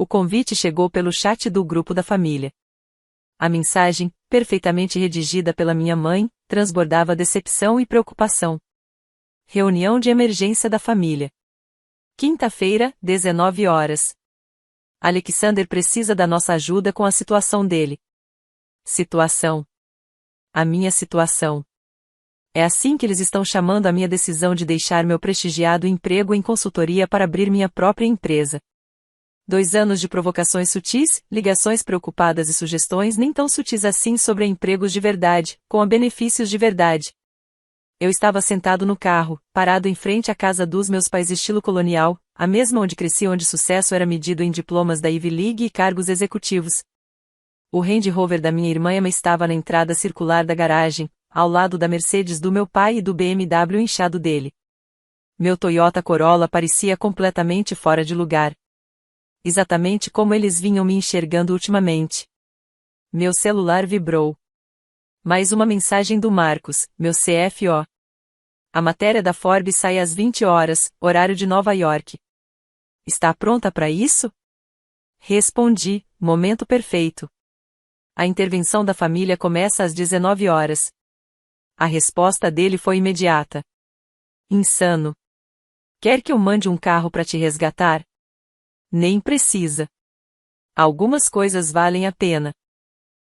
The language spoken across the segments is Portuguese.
O convite chegou pelo chat do grupo da família. A mensagem, perfeitamente redigida pela minha mãe, transbordava decepção e preocupação. Reunião de emergência da família. Quinta-feira, 19 horas. Alexander precisa da nossa ajuda com a situação dele. Situação. A minha situação. É assim que eles estão chamando a minha decisão de deixar meu prestigiado emprego em consultoria para abrir minha própria empresa. 2 anos de provocações sutis, ligações preocupadas e sugestões nem tão sutis assim sobre empregos de verdade, com benefícios de verdade. Eu estava sentado no carro, parado em frente à casa dos meus pais estilo colonial, a mesma onde cresci, onde sucesso era medido em diplomas da Ivy League e cargos executivos. O Range Rover da minha irmã Emma estava na entrada circular da garagem, ao lado da Mercedes do meu pai e do BMW inchado dele. Meu Toyota Corolla parecia completamente fora de lugar. Exatamente como eles vinham me enxergando ultimamente. Meu celular vibrou. Mais uma mensagem do Marcos, meu CFO. A matéria da Forbes sai às 20 horas, horário de Nova York. Está pronta para isso? Respondi, momento perfeito. A intervenção da família começa às 19 horas. A resposta dele foi imediata. Insano. Quer que eu mande um carro para te resgatar? Nem precisa. Algumas coisas valem a pena.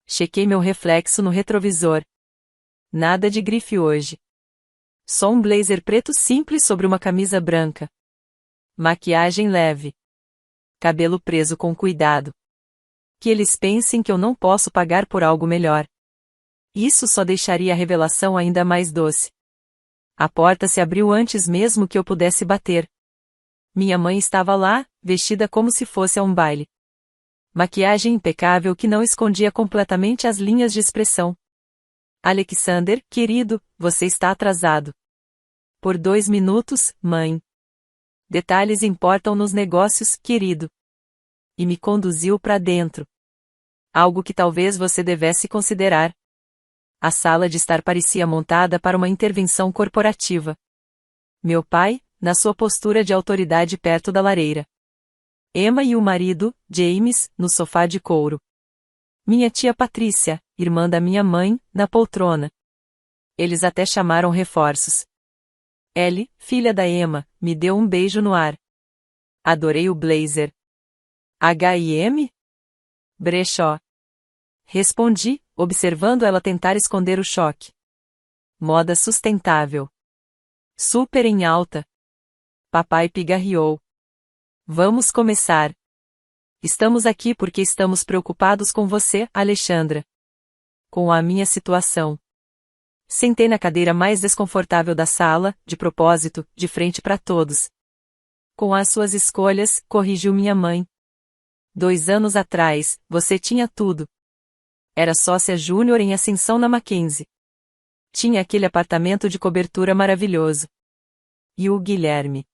Chequei meu reflexo no retrovisor. Nada de grife hoje. Só um blazer preto simples sobre uma camisa branca. Maquiagem leve. Cabelo preso com cuidado. Que eles pensem que eu não posso pagar por algo melhor. Isso só deixaria a revelação ainda mais doce. A porta se abriu antes mesmo que eu pudesse bater. Minha mãe estava lá, vestida como se fosse a um baile. Maquiagem impecável que não escondia completamente as linhas de expressão. Alexander, querido, você está atrasado. Por 2 minutos, mãe. Detalhes importam nos negócios, querido. E me conduziu para dentro. Algo que talvez você devesse considerar. A sala de estar parecia montada para uma intervenção corporativa. Meu pai, na sua postura de autoridade perto da lareira. Emma e o marido, James, no sofá de couro. Minha tia Patrícia, irmã da minha mãe, na poltrona. Eles até chamaram reforços. Ellie, filha da Emma, me deu um beijo no ar. Adorei o blazer. H&M? Brechó. Respondi, observando ela tentar esconder o choque. Moda sustentável. Super em alta. Papai pigarreou. Vamos começar. Estamos aqui porque estamos preocupados com você, Alexandra. Com a minha situação. Sentei na cadeira mais desconfortável da sala, de propósito, de frente para todos. Com as suas escolhas, corrigiu minha mãe. 2 anos atrás, você tinha tudo. Era sócia júnior em ascensão na Mackenzie. Tinha aquele apartamento de cobertura maravilhoso. E o Guilherme.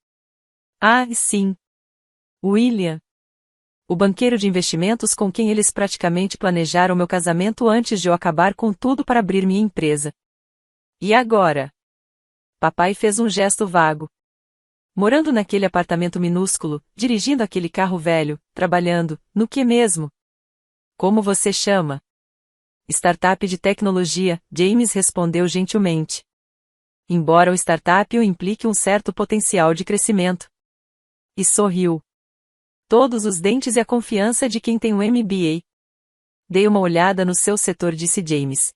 Ah, sim. William. O banqueiro de investimentos com quem eles praticamente planejaram meu casamento antes de eu acabar com tudo para abrir minha empresa. E agora? Papai fez um gesto vago. Morando naquele apartamento minúsculo, dirigindo aquele carro velho, trabalhando, no que mesmo? Como você chama? Startup de tecnologia, James respondeu gentilmente. Embora o startup o implique um certo potencial de crescimento. E sorriu. Todos os dentes e a confiança de quem tem um MBA. Dei uma olhada no seu setor, disse James.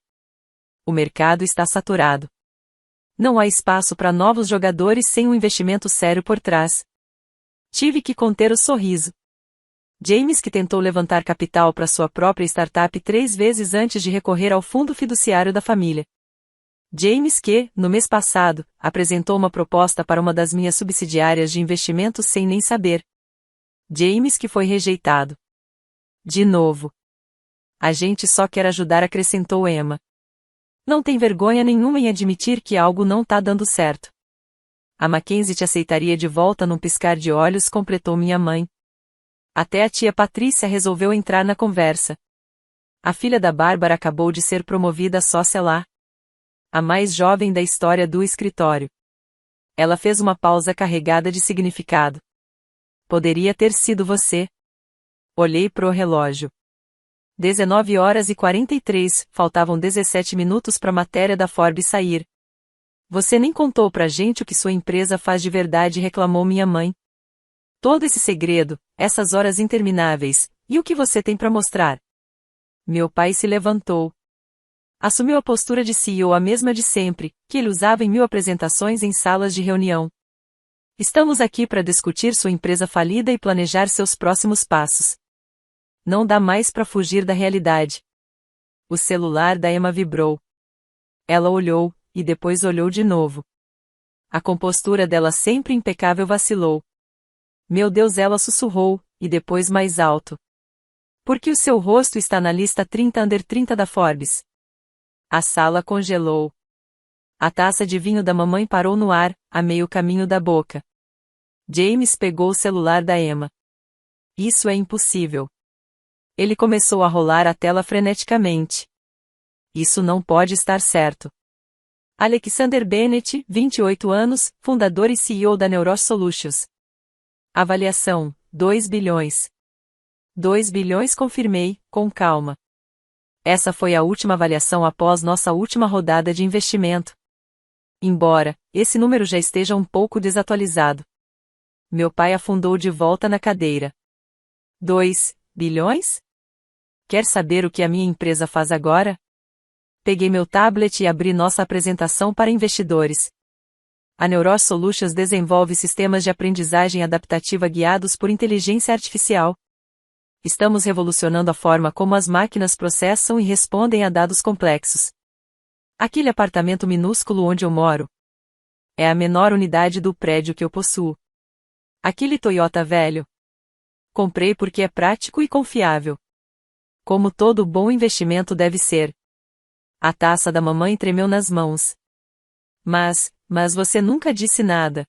O mercado está saturado. Não há espaço para novos jogadores sem um investimento sério por trás. Tive que conter o sorriso. James, que tentou levantar capital para sua própria startup 3 vezes antes de recorrer ao fundo fiduciário da família. James que, no mês passado, apresentou uma proposta para uma das minhas subsidiárias de investimentos sem nem saber. James que foi rejeitado. De novo. A gente só quer ajudar, acrescentou Emma. Não tem vergonha nenhuma em admitir que algo não tá dando certo. A Mackenzie te aceitaria de volta num piscar de olhos, completou minha mãe. Até a tia Patrícia resolveu entrar na conversa. A filha da Bárbara acabou de ser promovida a sócia lá. A mais jovem da história do escritório. Ela fez uma pausa carregada de significado. Poderia ter sido você. Olhei pro relógio. 19h43, faltavam 17 minutos pra matéria da Forbes sair. Você nem contou pra gente o que sua empresa faz de verdade, reclamou minha mãe. Todo esse segredo, essas horas intermináveis, e o que você tem pra mostrar? Meu pai se levantou. Assumiu a postura de CEO, a mesma de sempre, que ele usava em 1000 apresentações em salas de reunião. Estamos aqui para discutir sua empresa falida e planejar seus próximos passos. Não dá mais para fugir da realidade. O celular da Emma vibrou. Ela olhou, e depois olhou de novo. A compostura dela, sempre impecável, vacilou. Meu Deus, ela sussurrou, e depois mais alto. Por que o seu rosto está na lista 30 under 30 da Forbes? A sala congelou. A taça de vinho da mamãe parou no ar, a meio caminho da boca. James pegou o celular da Emma. Isso é impossível. Ele começou a rolar a tela freneticamente. Isso não pode estar certo. Alexander Bennett, 28 anos, fundador e CEO da Neuros Solutions. Avaliação, 2 bilhões. 2 bilhões, confirmei, com calma. Essa foi a última avaliação após nossa última rodada de investimento. Embora esse número já esteja um pouco desatualizado. Meu pai afundou de volta na cadeira. 2 bilhões? Quer saber o que a minha empresa faz agora? Peguei meu tablet e abri nossa apresentação para investidores. A Neuros Solutions desenvolve sistemas de aprendizagem adaptativa guiados por inteligência artificial. Estamos revolucionando a forma como as máquinas processam e respondem a dados complexos. Aquele apartamento minúsculo onde eu moro é a menor unidade do prédio que eu possuo. Aquele Toyota velho comprei porque é prático e confiável. Como todo bom investimento deve ser. A taça da mamãe tremeu nas mãos. Mas você nunca disse nada.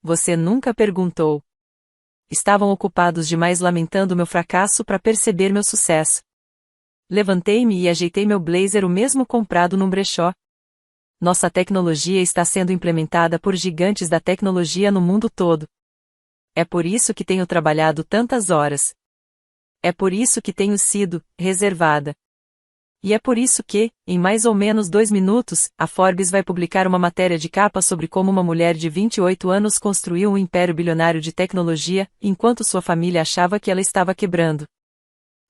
Você nunca perguntou. Estavam ocupados demais lamentando meu fracasso para perceber meu sucesso. Levantei-me e ajeitei meu blazer, o mesmo comprado num brechó. Nossa tecnologia está sendo implementada por gigantes da tecnologia no mundo todo. É por isso que tenho trabalhado tantas horas. É por isso que tenho sido reservada. E é por isso que, em mais ou menos 2 minutos, a Forbes vai publicar uma matéria de capa sobre como uma mulher de 28 anos construiu um império bilionário de tecnologia, enquanto sua família achava que ela estava quebrando.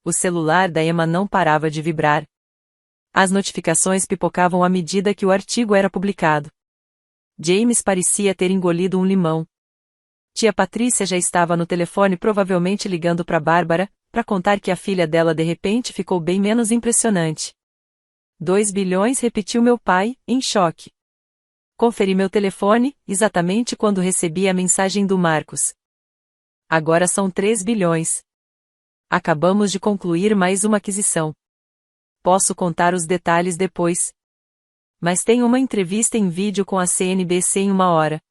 O celular da Emma não parava de vibrar. As notificações pipocavam à medida que o artigo era publicado. James parecia ter engolido um limão. Tia Patrícia já estava no telefone, provavelmente ligando para Bárbara, para contar que a filha dela de repente ficou bem menos impressionante. 2 bilhões, repetiu meu pai, em choque. Conferi meu telefone, exatamente quando recebi a mensagem do Marcos. Agora são 3 bilhões. Acabamos de concluir mais uma aquisição. Posso contar os detalhes depois. Mas tenho uma entrevista em vídeo com a CNBC em 1 hora.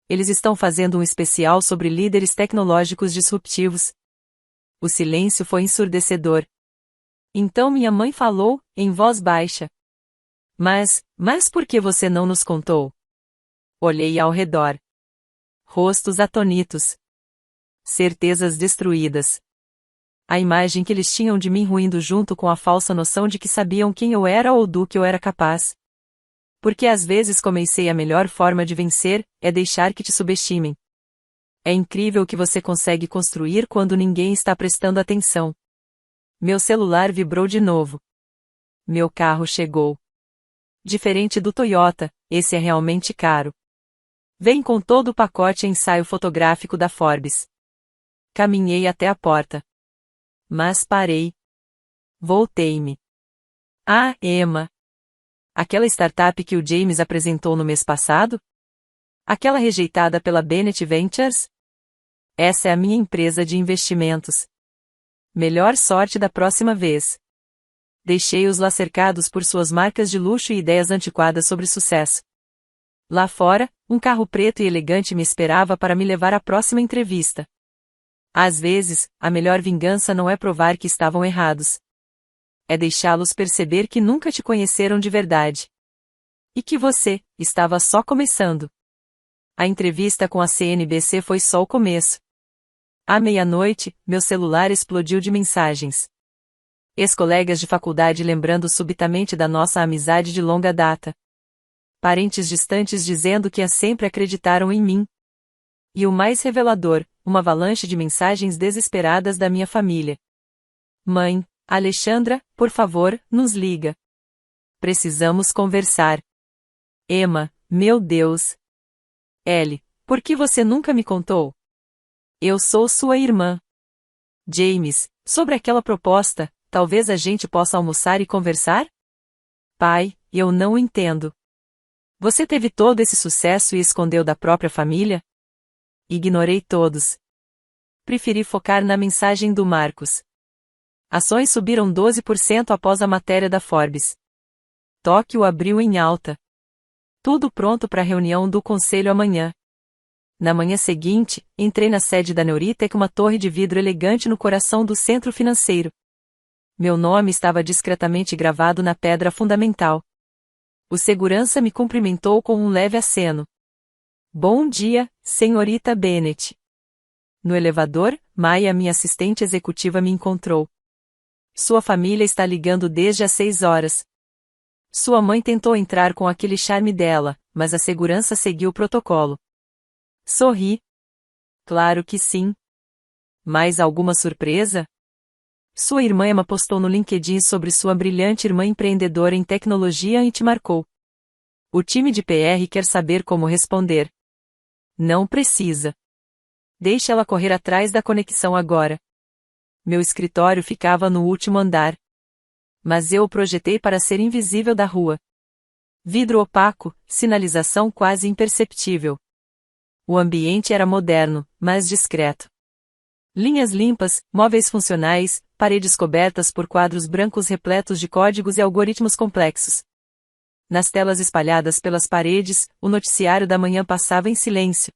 Eles estão fazendo um especial sobre líderes tecnológicos disruptivos. O silêncio foi ensurdecedor. Então minha mãe falou, em voz baixa. Mas por que você não nos contou? Olhei ao redor. Rostos atônitos. Certezas destruídas. A imagem que eles tinham de mim ruindo junto com a falsa noção de que sabiam quem eu era ou do que eu era capaz. Porque às vezes comecei a melhor forma de vencer, é deixar que te subestimem. É incrível o que você consegue construir quando ninguém está prestando atenção. Meu celular vibrou de novo. Meu carro chegou. Diferente do Toyota, esse é realmente caro. Vem com todo o pacote ensaio fotográfico da Forbes. Caminhei até a porta. Mas parei. Voltei-me. Ah, Emma. Aquela startup que o James apresentou no mês passado? Aquela rejeitada pela Bennett Ventures? Essa é a minha empresa de investimentos. Melhor sorte da próxima vez. Deixei-os lá cercados por suas marcas de luxo e ideias antiquadas sobre sucesso. Lá fora, um carro preto e elegante me esperava para me levar à próxima entrevista. Às vezes, a melhor vingança não é provar que estavam errados. É deixá-los perceber que nunca te conheceram de verdade. E que você estava só começando. A entrevista com a CNBC foi só o começo. À meia-noite, meu celular explodiu de mensagens. Ex-colegas de faculdade lembrando subitamente da nossa amizade de longa data. Parentes distantes dizendo que sempre acreditaram em mim. E o mais revelador, uma avalanche de mensagens desesperadas da minha família. Mãe, Alexandra, por favor, nos liga. Precisamos conversar. Emma, meu Deus. Ellie, por que você nunca me contou? Eu sou sua irmã. James, sobre aquela proposta, talvez a gente possa almoçar e conversar? Pai, eu não entendo. Você teve todo esse sucesso e escondeu da própria família? Ignorei todos. Preferi focar na mensagem do Marcos. Ações subiram 12% após a matéria da Forbes. Tóquio abriu em alta. Tudo pronto para a reunião do conselho amanhã. Na manhã seguinte, entrei na sede da Neuritech, uma torre de vidro elegante no coração do centro financeiro. Meu nome estava discretamente gravado na pedra fundamental. O segurança me cumprimentou com um leve aceno. Bom dia, senhorita Bennett. No elevador, Maya, minha assistente executiva, me encontrou. Sua família está ligando desde as 6 horas. Sua mãe tentou entrar com aquele charme dela, mas a segurança seguiu o protocolo. Sorri. Claro que sim. Mais alguma surpresa? Sua irmã Emma postou no LinkedIn sobre sua brilhante irmã empreendedora em tecnologia e te marcou. O time de PR quer saber como responder. Não precisa. Deixe ela correr atrás da conexão agora. Meu escritório ficava no último andar. Mas eu o projetei para ser invisível da rua. Vidro opaco, sinalização quase imperceptível. O ambiente era moderno, mas discreto. Linhas limpas, móveis funcionais, paredes cobertas por quadros brancos repletos de códigos e algoritmos complexos. Nas telas espalhadas pelas paredes, o noticiário da manhã passava em silêncio.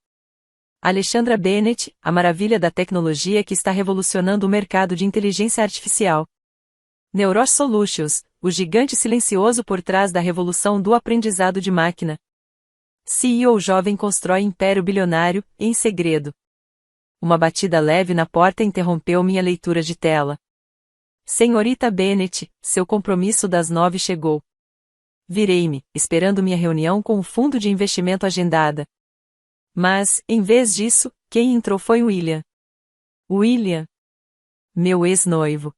Alexandra Bennett, a maravilha da tecnologia que está revolucionando o mercado de inteligência artificial. Neuros Solutions, o gigante silencioso por trás da revolução do aprendizado de máquina. CEO jovem constrói império bilionário, em segredo. Uma batida leve na porta interrompeu minha leitura de tela. Senhorita Bennett, seu compromisso das 9 chegou. Virei-me, esperando minha reunião com o fundo de investimento agendada. Mas, em vez disso, quem entrou foi William. William. Meu ex-noivo.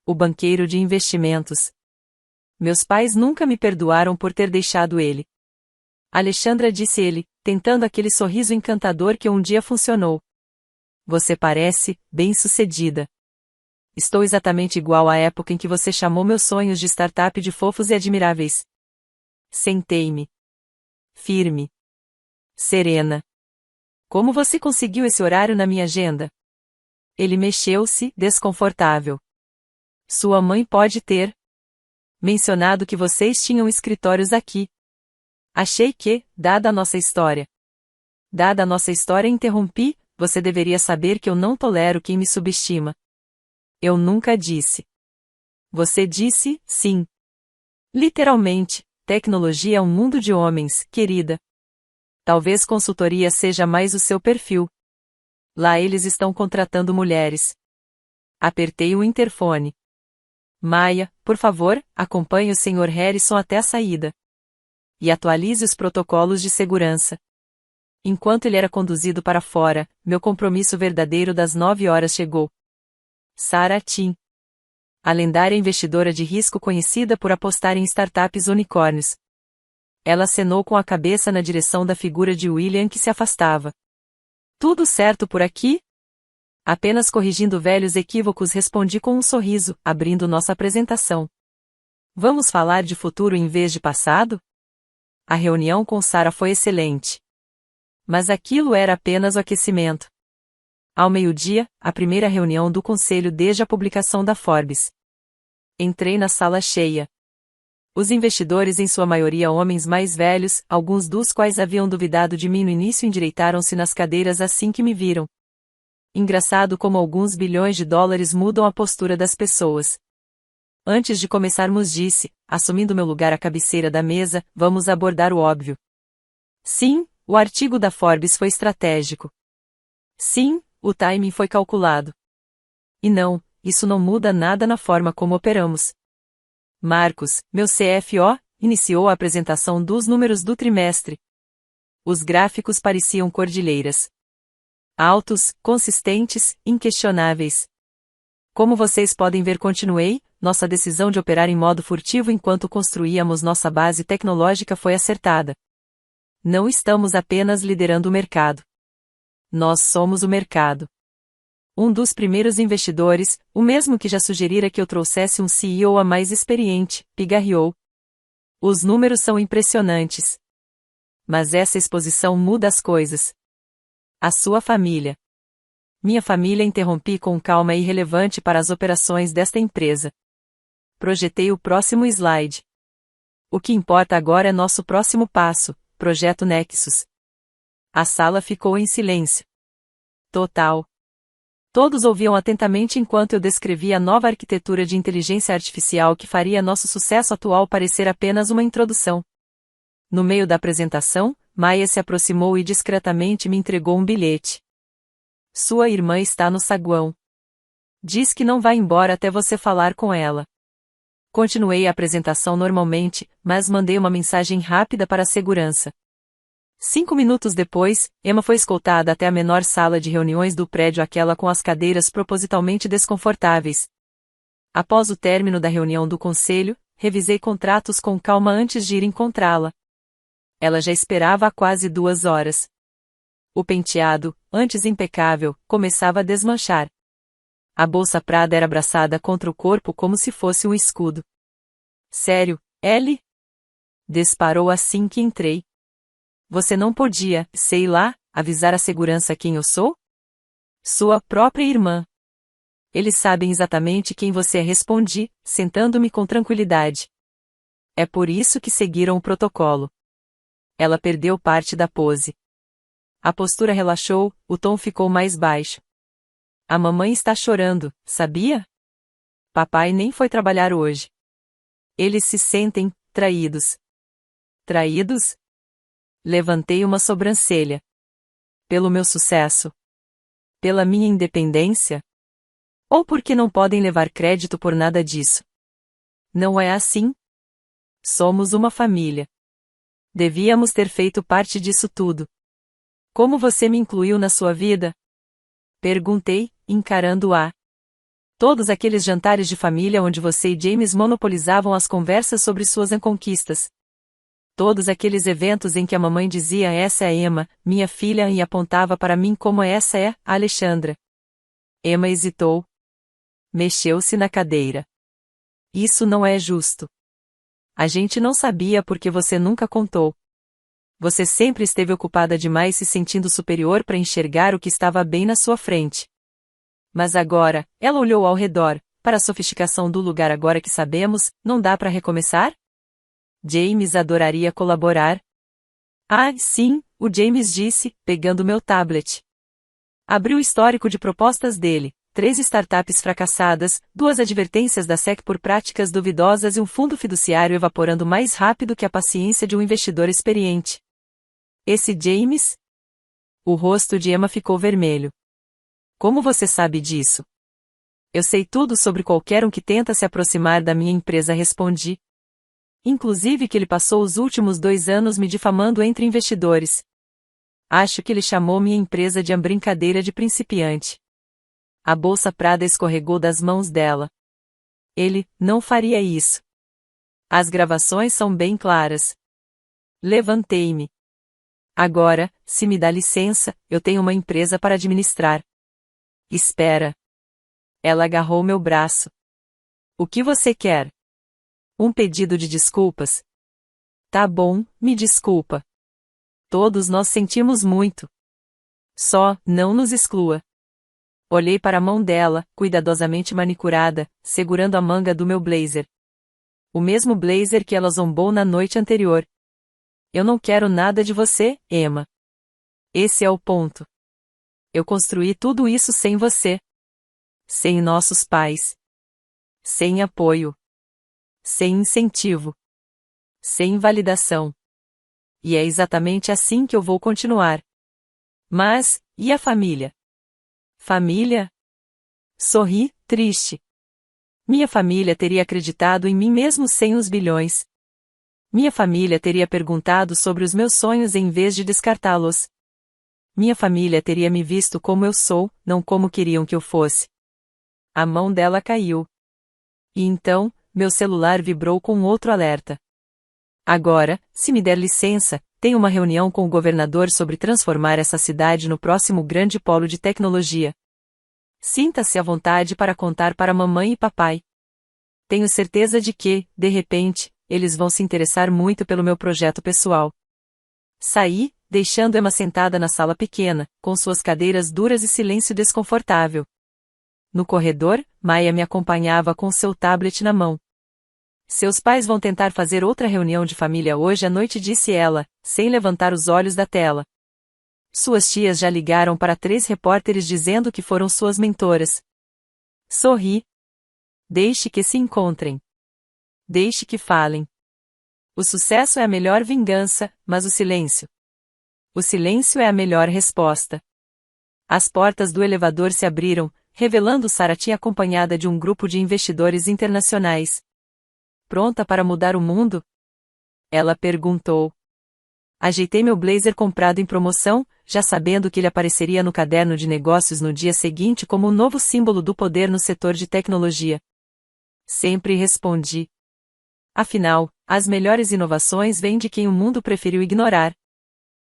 O banqueiro de investimentos. Meus pais nunca me perdoaram por ter deixado ele. Alexandra, disse ele, tentando aquele sorriso encantador que um dia funcionou. Você parece bem-sucedida. Estou exatamente igual à época em que você chamou meus sonhos de startup de fofos e admiráveis. Sentei-me. Firme. Serena. Como você conseguiu esse horário na minha agenda? Ele mexeu-se, desconfortável. Sua mãe pode ter mencionado que vocês tinham escritórios aqui. Achei que, dada a nossa história. Dada a nossa história, interrompi, você deveria saber que eu não tolero quem me subestima. Eu nunca disse. Você disse, sim. Literalmente, tecnologia é um mundo de homens, querida. Talvez consultoria seja mais o seu perfil. Lá eles estão contratando mulheres. Apertei o interfone. Maya, por favor, acompanhe o Sr. Harrison até a saída. E atualize os protocolos de segurança. Enquanto ele era conduzido para fora, meu compromisso verdadeiro das 9 horas chegou. Sarah Tin. A lendária investidora de risco conhecida por apostar em startups unicórnios. Ela acenou com a cabeça na direção da figura de William que se afastava. Tudo certo por aqui? Apenas corrigindo velhos equívocos, respondi com um sorriso, abrindo nossa apresentação. Vamos falar de futuro em vez de passado? A reunião com Sarah foi excelente. Mas aquilo era apenas o aquecimento. Ao meio-dia, a primeira reunião do conselho desde a publicação da Forbes. Entrei na sala cheia. Os investidores, em sua maioria homens mais velhos, alguns dos quais haviam duvidado de mim no início, endireitaram-se nas cadeiras assim que me viram. Engraçado como alguns bilhões de dólares mudam a postura das pessoas. Antes de começarmos, disse, assumindo meu lugar à cabeceira da mesa, vamos abordar o óbvio. Sim, o artigo da Forbes foi estratégico. Sim, o timing foi calculado. E não, isso não muda nada na forma como operamos. Marcos, meu CFO, iniciou a apresentação dos números do trimestre. Os gráficos pareciam cordilheiras. Altos, consistentes, inquestionáveis. Como vocês podem ver, continuei, nossa decisão de operar em modo furtivo enquanto construíamos nossa base tecnológica foi acertada. Não estamos apenas liderando o mercado. Nós somos o mercado. Um dos primeiros investidores, o mesmo que já sugerira que eu trouxesse um CEO a mais experiente, pigarreou. Os números são impressionantes. Mas essa exposição muda as coisas. A sua família. Minha família, interrompi com calma, e irrelevante para as operações desta empresa. Projetei o próximo slide. O que importa agora é nosso próximo passo, Projeto Nexus. A sala ficou em silêncio total. Todos ouviam atentamente enquanto eu descrevia a nova arquitetura de inteligência artificial que faria nosso sucesso atual parecer apenas uma introdução. No meio da apresentação, Maia se aproximou e discretamente me entregou um bilhete. Sua irmã está no saguão. Diz que não vai embora até você falar com ela. Continuei a apresentação normalmente, mas mandei uma mensagem rápida para a segurança. 5 minutos depois, Emma foi escoltada até a menor sala de reuniões do prédio, aquela com as cadeiras propositalmente desconfortáveis. Após o término da reunião do conselho, revisei contratos com calma antes de ir encontrá-la. Ela já esperava há quase 2 horas. O penteado, antes impecável, começava a desmanchar. A bolsa prada era abraçada contra o corpo como se fosse um escudo. Sério, Ellie? Disparou assim que entrei. Você não podia, sei lá, avisar a segurança quem eu sou? Sua própria irmã. Eles sabem exatamente quem você é, respondi, sentando-me com tranquilidade. É por isso que seguiram o protocolo. Ela perdeu parte da pose. A postura relaxou, o tom ficou mais baixo. A mamãe está chorando, sabia? Papai nem foi trabalhar hoje. Eles se sentem traídos. Traídos? Levantei uma sobrancelha. Pelo meu sucesso? Pela minha independência? Ou porque não podem levar crédito por nada disso? Não é assim? Somos uma família. Devíamos ter feito parte disso tudo. Como você me incluiu na sua vida? Perguntei, encarando-a. Todos aqueles jantares de família onde você e James monopolizavam as conversas sobre suas conquistas. Todos aqueles eventos em que a mamãe dizia: essa é a Emma, minha filha, e apontava para mim como: essa é a Alexandra. Emma hesitou. Mexeu-se na cadeira. Isso não é justo. A gente não sabia porque você nunca contou. Você sempre esteve ocupada demais, se sentindo superior para enxergar o que estava bem na sua frente. Mas agora, ela olhou ao redor, para a sofisticação do lugar. Agora que sabemos, não dá para recomeçar? James adoraria colaborar. Ah, sim, o James disse, pegando meu tablet. Abri o histórico de propostas dele: 3 startups fracassadas, 2 advertências da SEC por práticas duvidosas e um fundo fiduciário evaporando mais rápido que a paciência de um investidor experiente. Esse James? O rosto de Emma ficou vermelho. Como você sabe disso? Eu sei tudo sobre qualquer um que tenta se aproximar da minha empresa, respondi. Inclusive que ele passou os últimos 2 anos me difamando entre investidores. Acho que ele chamou minha empresa de brincadeira de principiante. A bolsa prada escorregou das mãos dela. Ele não faria isso. As gravações são bem claras. Levantei-me. Agora, se me dá licença, eu tenho uma empresa para administrar. Espera. Ela agarrou meu braço. O que você quer? Um pedido de desculpas? Tá bom, me desculpa. Todos nós sentimos muito. Só, não nos exclua. Olhei para a mão dela, cuidadosamente manicurada, segurando a manga do meu blazer. O mesmo blazer que ela zombou na noite anterior. Eu não quero nada de você, Emma. Esse é o ponto. Eu construí tudo isso sem você. Sem nossos pais. Sem apoio. Sem incentivo. Sem validação. E é exatamente assim que eu vou continuar. Mas, e a família? Família? Sorri, triste. Minha família teria acreditado em mim mesmo sem os bilhões. Minha família teria perguntado sobre os meus sonhos em vez de descartá-los. Minha família teria me visto como eu sou, não como queriam que eu fosse. A mão dela caiu. E então, meu celular vibrou com outro alerta. Agora, se me der licença, tenho uma reunião com o governador sobre transformar essa cidade no próximo grande polo de tecnologia. Sinta-se à vontade para contar para mamãe e papai. Tenho certeza de que, de repente, eles vão se interessar muito pelo meu projeto pessoal. Saí, deixando Emma sentada na sala pequena, com suas cadeiras duras e silêncio desconfortável. No corredor, Maya me acompanhava com seu tablet na mão. Seus pais vão tentar fazer outra reunião de família hoje à noite, disse ela, sem levantar os olhos da tela. Suas tias já ligaram para 3 repórteres dizendo que foram suas mentoras. Sorri. Deixe que se encontrem. Deixe que falem. O sucesso é a melhor vingança, mas o silêncio é a melhor resposta. As portas do elevador se abriram, revelando Sarati acompanhada de um grupo de investidores internacionais. Pronta para mudar o mundo? Ela perguntou. Ajeitei meu blazer comprado em promoção, já sabendo que ele apareceria no caderno de negócios no dia seguinte como o novo símbolo do poder no setor de tecnologia. Sempre respondi. Afinal, as melhores inovações vêm de quem o mundo preferiu ignorar.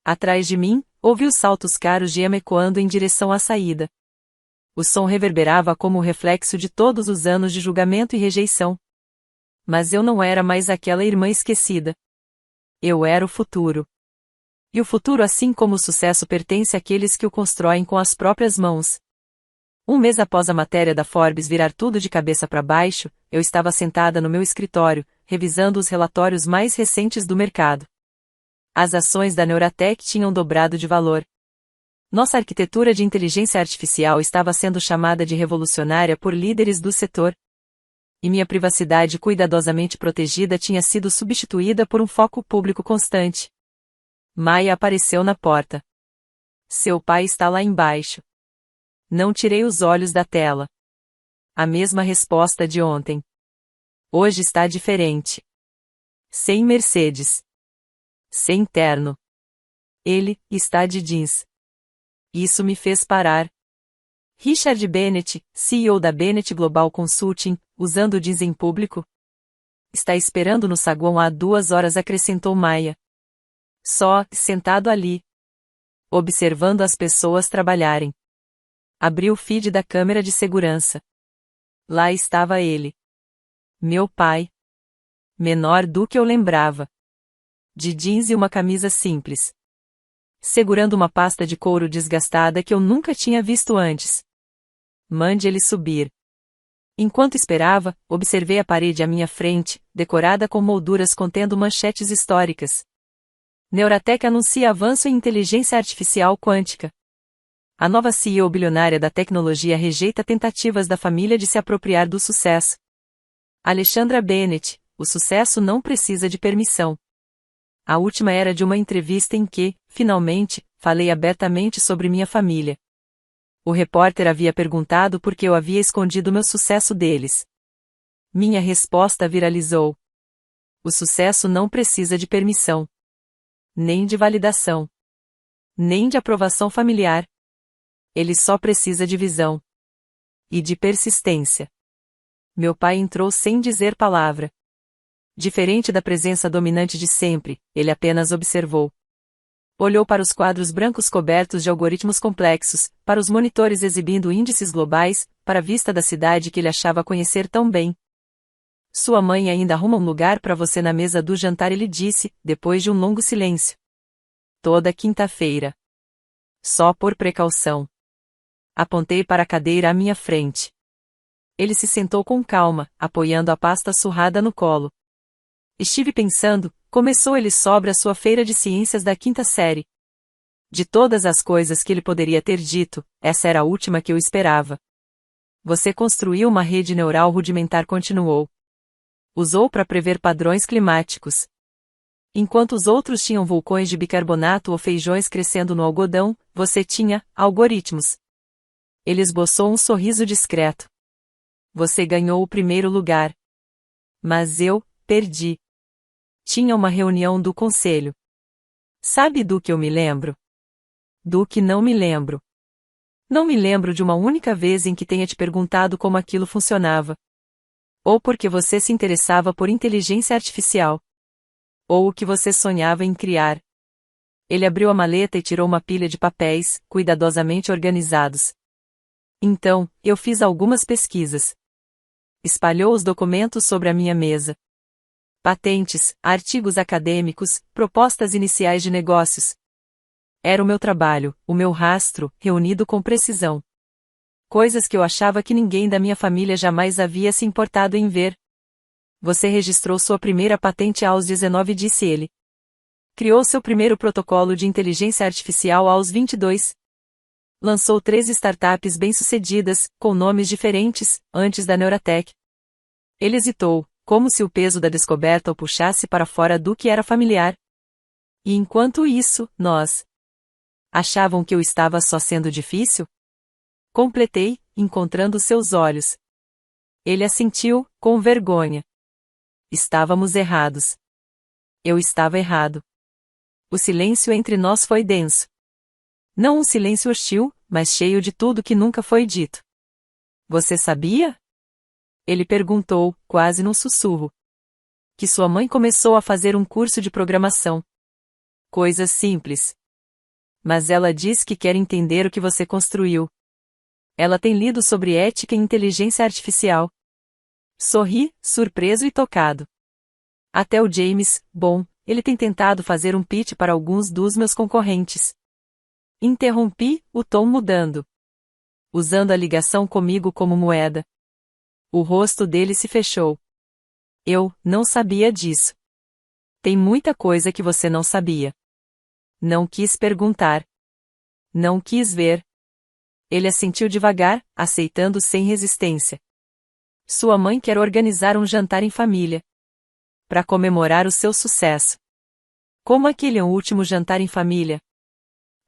Atrás de mim, ouvi os saltos caros de Emma ecoando em direção à saída. O som reverberava como o reflexo de todos os anos de julgamento e rejeição. Mas eu não era mais aquela irmã esquecida. Eu era o futuro. E o futuro, assim como o sucesso, pertence àqueles que o constroem com as próprias mãos. Um mês após a matéria da Forbes virar tudo de cabeça para baixo, eu estava sentada no meu escritório, revisando os relatórios mais recentes do mercado. As ações da Neuratec tinham dobrado de valor. Nossa arquitetura de inteligência artificial estava sendo chamada de revolucionária por líderes do setor. E minha privacidade cuidadosamente protegida tinha sido substituída por um foco público constante. Maya apareceu na porta. Seu pai está lá embaixo. Não tirei os olhos da tela. A mesma resposta de ontem. Hoje está diferente. Sem Mercedes. Sem terno. Ele está de jeans. Isso me fez parar. Richard Bennett, CEO da Bennett Global Consulting, usando jeans em público? Está esperando no saguão há 2 horas, acrescentou Maya. Só, sentado ali. Observando as pessoas trabalharem. Abri o feed da câmera de segurança. Lá estava ele. Meu pai. Menor do que eu lembrava. De jeans e uma camisa simples. Segurando uma pasta de couro desgastada que eu nunca tinha visto antes. Mande ele subir. Enquanto esperava, observei a parede à minha frente, decorada com molduras contendo manchetes históricas. Neuratec anuncia avanço em inteligência artificial quântica. A nova CEO bilionária da tecnologia rejeita tentativas da família de se apropriar do sucesso. Alexandra Bennett, o sucesso não precisa de permissão. A última era de uma entrevista em que, finalmente, falei abertamente sobre minha família. O repórter havia perguntado por que eu havia escondido meu sucesso deles. Minha resposta viralizou. O sucesso não precisa de permissão. Nem de validação. Nem de aprovação familiar. Ele só precisa de visão. E de persistência. Meu pai entrou sem dizer palavra. Diferente da presença dominante de sempre, ele apenas observou. Olhou para os quadros brancos cobertos de algoritmos complexos, para os monitores exibindo índices globais, para a vista da cidade que ele achava conhecer tão bem. Sua mãe ainda arruma um lugar para você na mesa do jantar, ele disse, depois de um longo silêncio. Toda quinta-feira. Só por precaução. Apontei para a cadeira à minha frente. Ele se sentou com calma, apoiando a pasta surrada no colo. Estive pensando, começou ele sobre a sua feira de ciências da 5ª série. De todas as coisas que ele poderia ter dito, essa era a última que eu esperava. Você construiu uma rede neural rudimentar, continuou. Usou para prever padrões climáticos. Enquanto os outros tinham vulcões de bicarbonato ou feijões crescendo no algodão, você tinha algoritmos. Ele esboçou um sorriso discreto. Você ganhou o primeiro lugar. Mas eu perdi. Tinha uma reunião do conselho. Sabe do que eu me lembro? Do que não me lembro. Não me lembro de uma única vez em que tenha te perguntado como aquilo funcionava. Ou porque você se interessava por inteligência artificial. Ou o que você sonhava em criar. Ele abriu a maleta e tirou uma pilha de papéis, cuidadosamente organizados. Então, eu fiz algumas pesquisas. Espalhou os documentos sobre a minha mesa. Patentes, artigos acadêmicos, propostas iniciais de negócios. Era o meu trabalho, o meu rastro, reunido com precisão. Coisas que eu achava que ninguém da minha família jamais havia se importado em ver. Você registrou sua primeira patente aos 19, disse ele. Criou seu primeiro protocolo de inteligência artificial aos 22. Lançou 3 startups bem-sucedidas, com nomes diferentes, antes da Neuratec. Ele hesitou, como se o peso da descoberta o puxasse para fora do que era familiar. E enquanto isso, nós... Achavam que eu estava só sendo difícil? Completei, encontrando seus olhos. Ele assentiu, com vergonha. Estávamos errados. Eu estava errado. O silêncio entre nós foi denso. Não um silêncio hostil, mas cheio de tudo que nunca foi dito. Você sabia? Ele perguntou, quase num sussurro. Que sua mãe começou a fazer um curso de programação. Coisas simples. Mas ela diz que quer entender o que você construiu. Ela tem lido sobre ética e inteligência artificial. Sorri, surpreso e tocado. Até o James, bom, ele tem tentado fazer um pitch para alguns dos meus concorrentes. Interrompi, o tom mudando. Usando a ligação comigo como moeda. O rosto dele se fechou. Eu não sabia disso. Tem muita coisa que você não sabia. Não quis perguntar. Não quis ver. Ele assentiu devagar, aceitando sem resistência. Sua mãe quer organizar um jantar em família. Para comemorar o seu sucesso. Como aquele último jantar em família?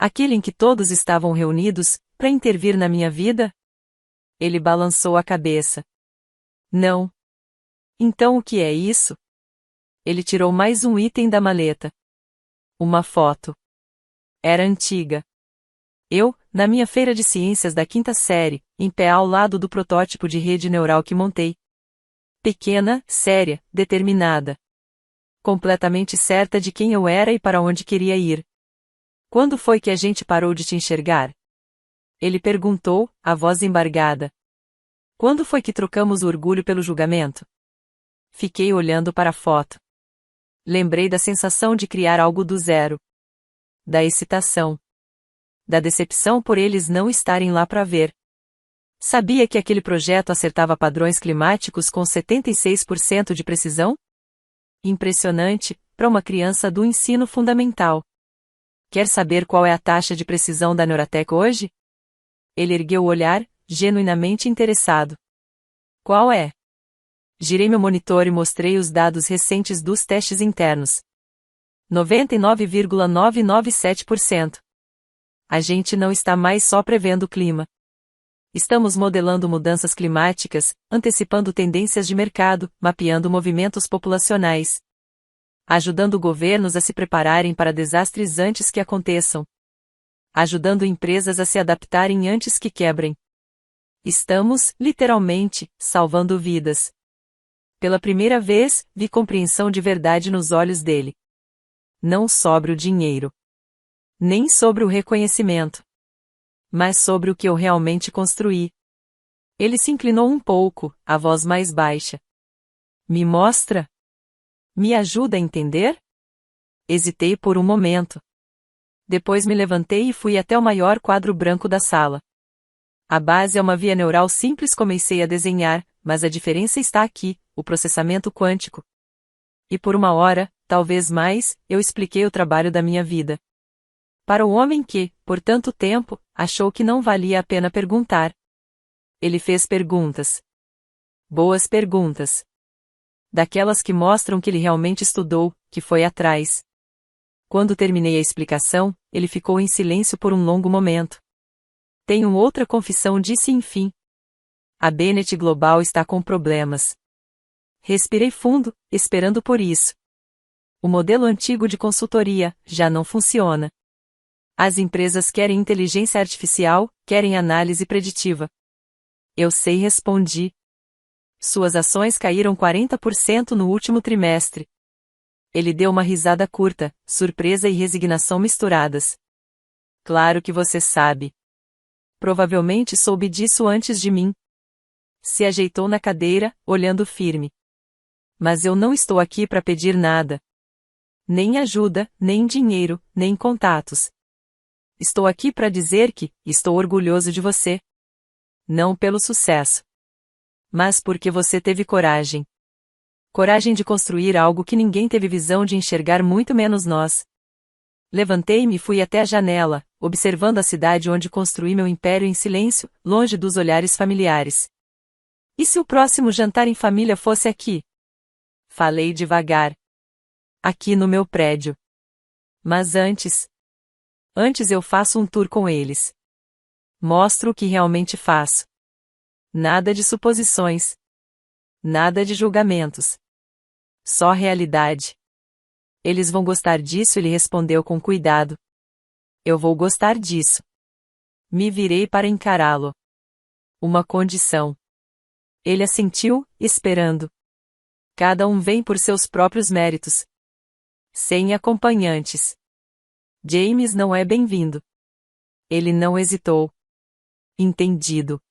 Aquele em que todos estavam reunidos, para intervir na minha vida? Ele balançou a cabeça. Não. Então o que é isso? Ele tirou mais um item da maleta. Uma foto. Era antiga. Eu, na minha feira de ciências da 5ª série, em pé ao lado do protótipo de rede neural que montei. Pequena, séria, determinada. Completamente certa de quem eu era e para onde queria ir. Quando foi que a gente parou de te enxergar? Ele perguntou, a voz embargada. Quando foi que trocamos o orgulho pelo julgamento? Fiquei olhando para a foto. Lembrei da sensação de criar algo do zero. Da excitação. Da decepção por eles não estarem lá para ver. Sabia que aquele projeto acertava padrões climáticos com 76% de precisão? Impressionante, para uma criança do ensino fundamental. Quer saber qual é a taxa de precisão da Neuratec hoje? Ele ergueu o olhar, genuinamente interessado. Qual é? Girei meu monitor e mostrei os dados recentes dos testes internos. 99,997%. A gente não está mais só prevendo o clima. Estamos modelando mudanças climáticas, antecipando tendências de mercado, mapeando movimentos populacionais. Ajudando governos a se prepararem para desastres antes que aconteçam. Ajudando empresas a se adaptarem antes que quebrem. Estamos, literalmente, salvando vidas. Pela primeira vez, vi compreensão de verdade nos olhos dele. Não sobre o dinheiro. Nem sobre o reconhecimento. Mas sobre o que eu realmente construí. Ele se inclinou um pouco, a voz mais baixa. Me mostra? Me ajuda a entender? Hesitei por um momento. Depois me levantei e fui até o maior quadro branco da sala. A base é uma via neural simples, comecei a desenhar, mas a diferença está aqui, o processamento quântico. E por uma hora, talvez mais, eu expliquei o trabalho da minha vida. Para o homem que, por tanto tempo, achou que não valia a pena perguntar. Ele fez perguntas. Boas perguntas. Daquelas que mostram que ele realmente estudou, que foi atrás. Quando terminei a explicação, ele ficou em silêncio por um longo momento. Tenho outra confissão, disse enfim. A Bennett Global está com problemas. Respirei fundo, esperando por isso. O modelo antigo de consultoria já não funciona. As empresas querem inteligência artificial, querem análise preditiva. Eu sei, respondi. Suas ações caíram 40% no último trimestre. Ele deu uma risada curta, surpresa e resignação misturadas. Claro que você sabe. Provavelmente soube disso antes de mim. Se ajeitou na cadeira, olhando firme. Mas eu não estou aqui para pedir nada. Nem ajuda, nem dinheiro, nem contatos. Estou aqui para dizer que estou orgulhoso de você. Não pelo sucesso. Mas porque você teve coragem. Coragem de construir algo que ninguém teve visão de enxergar, muito menos nós. Levantei-me e fui até a janela, observando a cidade onde construí meu império em silêncio, longe dos olhares familiares. E se o próximo jantar em família fosse aqui? Falei devagar. Aqui no meu prédio. Mas antes eu faço um tour com eles. Mostro o que realmente faço. Nada de suposições. Nada de julgamentos. Só realidade. Eles vão gostar disso, ele respondeu com cuidado. Eu vou gostar disso. Me virei para encará-lo. Uma condição. Ele assentiu, esperando. Cada um vem por seus próprios méritos. Sem acompanhantes. James não é bem-vindo. Ele não hesitou. Entendido.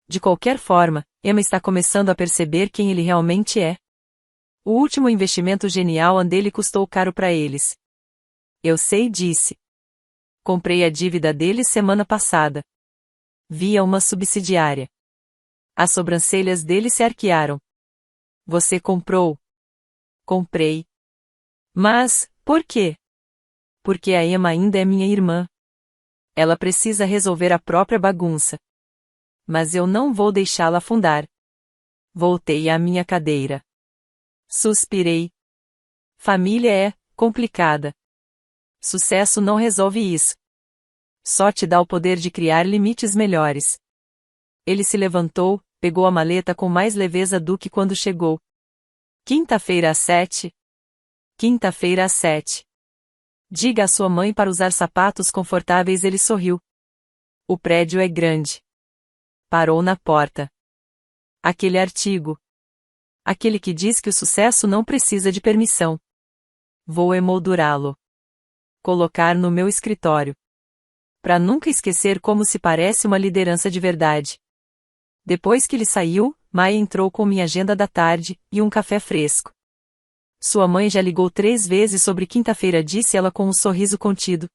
De qualquer forma, Emma está começando a perceber quem ele realmente é. O último investimento genial dele custou caro para eles. Eu sei, disse. Comprei a dívida deles semana passada. Via uma subsidiária. As sobrancelhas dele se arquearam. Você comprou? Comprei. Mas, por quê? Porque a Emma ainda é minha irmã. Ela precisa resolver a própria bagunça. Mas eu não vou deixá-la afundar. Voltei à minha cadeira. Suspirei. Família é complicada. Sucesso não resolve isso. Só te dá o poder de criar limites melhores. Ele se levantou, pegou a maleta com mais leveza do que quando chegou. Quinta-feira às 7. Quinta-feira às 7. Diga à sua mãe para usar sapatos confortáveis. Ele sorriu. O prédio é grande. Parou na porta. Aquele artigo. Aquele que diz que o sucesso não precisa de permissão. Vou emoldurá-lo. Colocar no meu escritório. Para nunca esquecer como se parece uma liderança de verdade. Depois que ele saiu, Maya entrou com minha agenda da tarde e um café fresco. Sua mãe já ligou 3 vezes sobre quinta-feira, disse ela com um sorriso contido.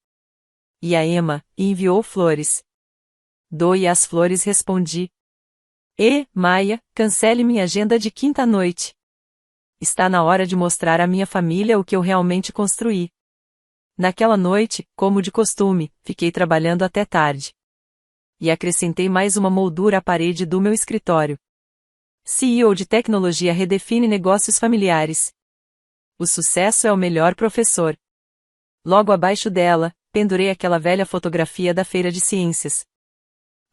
E a Emma, e enviou flores. Doe as flores, respondi. Maya, cancele minha agenda de quinta-noite. Está na hora de mostrar à minha família o que eu realmente construí. Naquela noite, como de costume, fiquei trabalhando até tarde. E acrescentei mais uma moldura à parede do meu escritório. CEO de tecnologia redefine negócios familiares. O sucesso é o melhor professor. Logo abaixo dela, pendurei aquela velha fotografia da feira de ciências.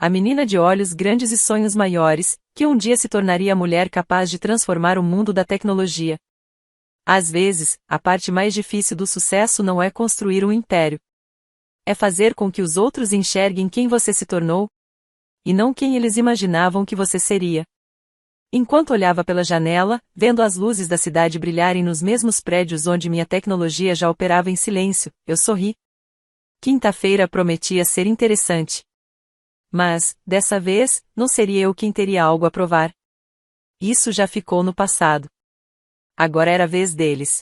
A menina de olhos grandes e sonhos maiores, que um dia se tornaria a mulher capaz de transformar o mundo da tecnologia. Às vezes, a parte mais difícil do sucesso não é construir um império. É fazer com que os outros enxerguem quem você se tornou, e não quem eles imaginavam que você seria. Enquanto olhava pela janela, vendo as luzes da cidade brilharem nos mesmos prédios onde minha tecnologia já operava em silêncio, eu sorri. Quinta-feira prometia ser interessante. Mas, dessa vez, não seria eu quem teria algo a provar. Isso já ficou no passado. Agora era a vez deles.